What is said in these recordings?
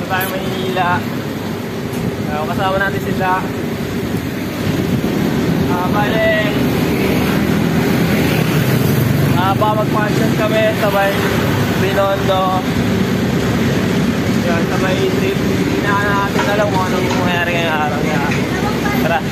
Punta tayo Maynila. Kasama natin sila. Bale, baka mag-function kami sabay Binondo. Yan, sabay trip. Hinaan natin na lang kung anong mangyari ngayong araw niya. Tara!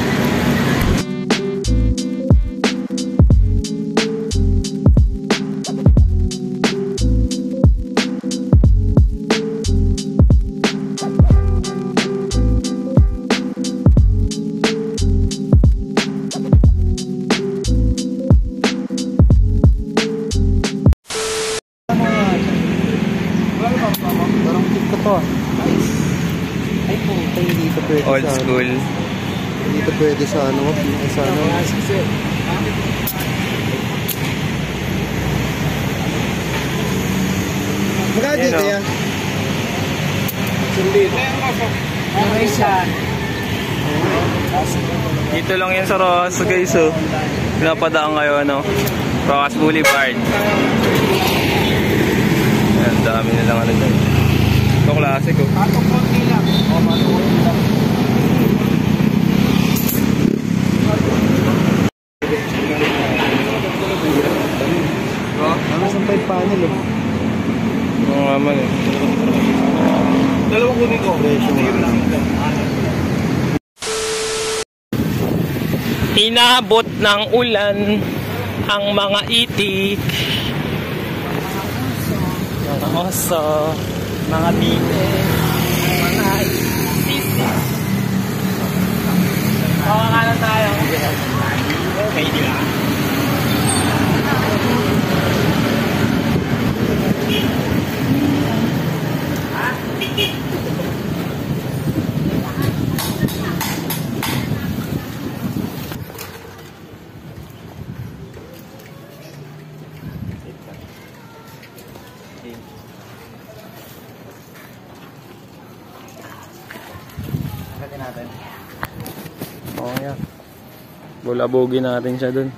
Old school. Dito pwede sa ano, sa ano. Magkano dito yan? Dito lang yan sa Rojas guys, oh. Pinapadaan kayo, ano, Rojas Boulevard. Ayan, dami nilang ano dyan. Ito classic, oh. Patong konti lang. Ano sa 5 panel, oh. Oo naman, eh. Dalawang kunin ko. Inabot ng ulan ang mga itik, mga oso, mga bite, mga sisi. Pakakalan tayo. Okay, di ba? Natin. Oo yan. Bulabugin natin siya dun.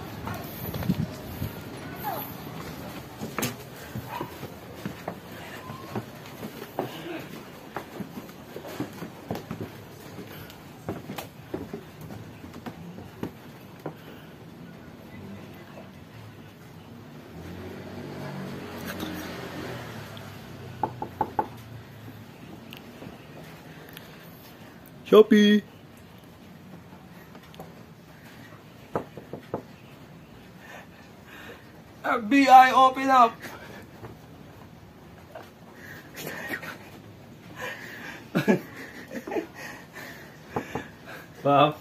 Shopee. FBI, open up. Wow.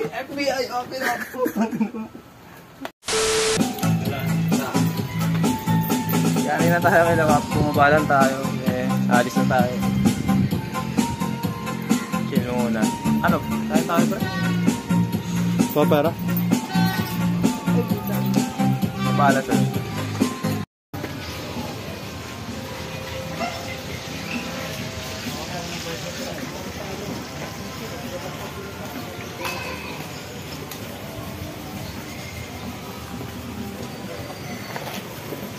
FBI, open up. Galing na tayo kay Lawak, bumabalan tayo, alis na tayo. Chill muna. Ano? Tayo ba? So, pera? Bumabalan tayo.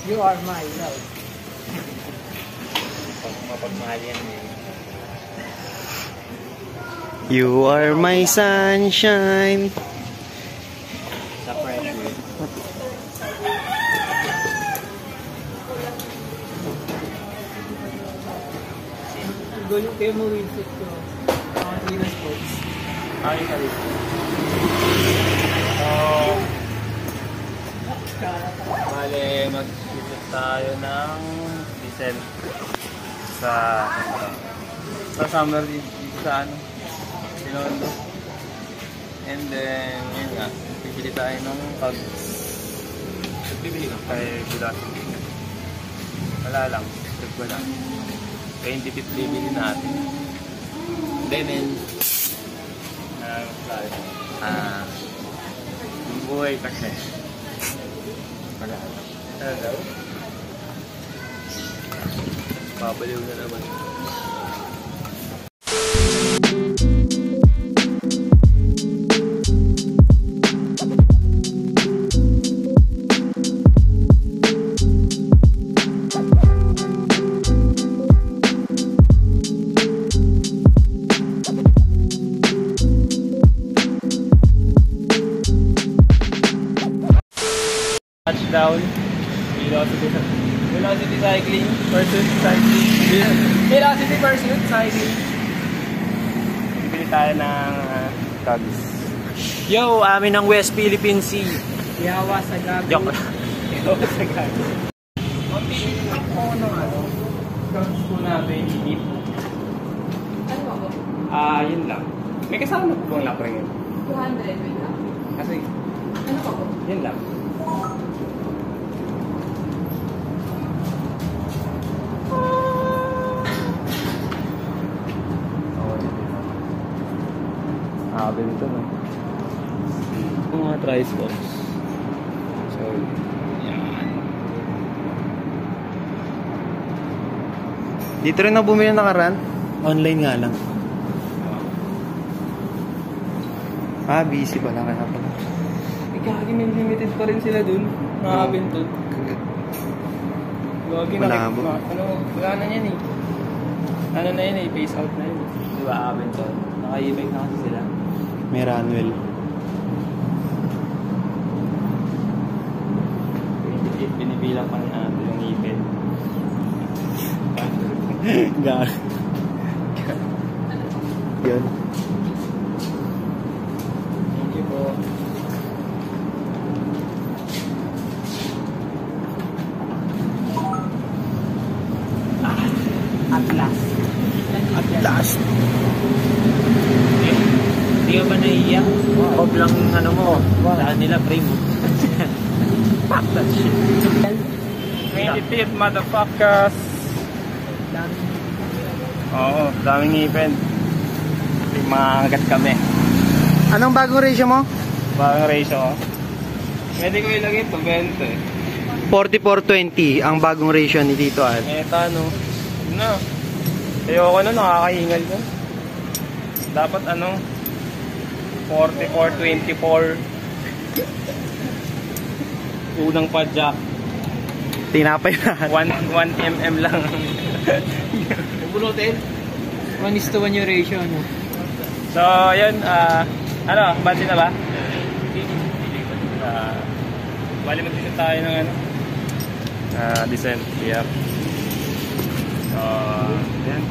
You are my love. Mapagmahal yan eh. You are my sunshine. Sa pressure. Gulo kayo mo winset ko. Venus Sports. Ay, kali. Bale, mag-visit tayo ng diesel sa summer dito sa ano, Binondo. And then, yun nga, bibili tayo ng cogs. Bibili lang kay Bulas. Wala lang, trip ko lang. Kaya hindi bibili natin. Then, yung buhay kasi. Wala. Hello? Babaliw na naman. down. Velocity cycling, pursuit cycling. Velocity pursuit cycling. Bibili tayo ng cogs. Yo, amin ang West Philippine Sea. Yawa sa gabi. Joke. Yawa sa gabi. Mapili lang po ng cogs po natin. Init. Ano ako? Yun lang. May kasama po bang lock ring yun? 200, wait lang. Kasi, Ano pa po? yun lang. Sabi nito, no? Yung mga triceps. So, yan. Dito rin na bumili ng nakaraan. Online nga lang. Busy pala kaya pala. Gagi, may limited pa rin sila dun. Nakakabintod. Gagi, Malabo. Wala na yan eh. Ano na yun eh, phase out na yun. Diba, kabintod? Naka-e-bike na kasi sila. May runwell. Binibilang pa natin yung ipin. Gag. Yun. Thank you po. At last. At last. Hindi ka ba naiiyak? Bob lang ano mo. Saan nila frame mo? Fuck that shit. Minipid, motherfuckers! Oo, daming ngipin. Maangat kami. Anong bagong ratio mo? Bagong ratio ko. Pwede ko ilagay ito, 20. 44-20 ang bagong ratio ni Tito Ad. Eto ano. Na. Ayoko na, nakakahingal ko. Dapat ano, 44-24. Unang padjak. Tinapay na. 1 mm lang. Bunutin. 1:1 yung ratio, ano? So, yun, ano, bati na ba? Bali mag-descent tayo ng ano? Descent, yep. So, yan.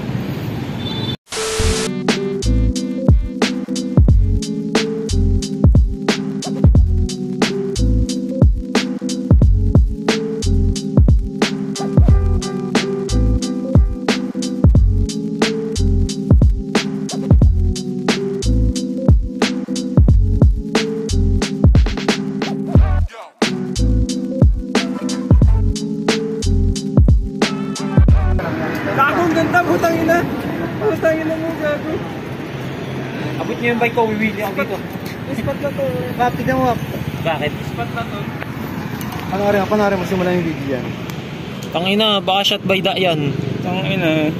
Gagong ganda, putang ina. Putang ina mo, gago. Abot niyo yung bike ko, wiwili ako dito. Spot na to. Kapit na mo. Bakit? Spot na to. Panoorin mo, simula yung video yan. Tangina, baka shot by da yan. Tangina.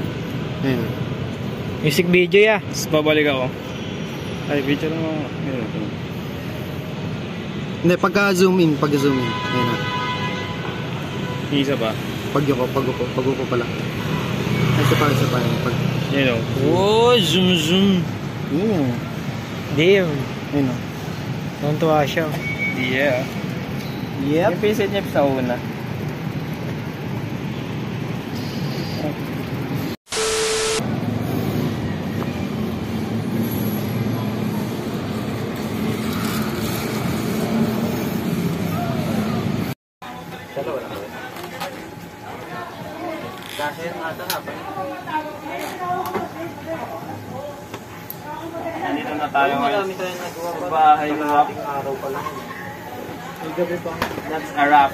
Ayun. Music video ya. Tapos babalik ako. Ay, video lang ako. Hindi, pagka-zoom in. Ayun na. Isa pa. Pag-upo pala. Ay, isa pa. You know. Oh, zoom. Yun. Damn. Ayun o. Tuntua siya. Yeah. Yep. Yung pisit niya sa una. Dahil ata na pa. Nandito na tayo ngayon. Marami tayong nagawa Sa bahay na wrap. araw pa lang. May gabi pa. That's a wrap.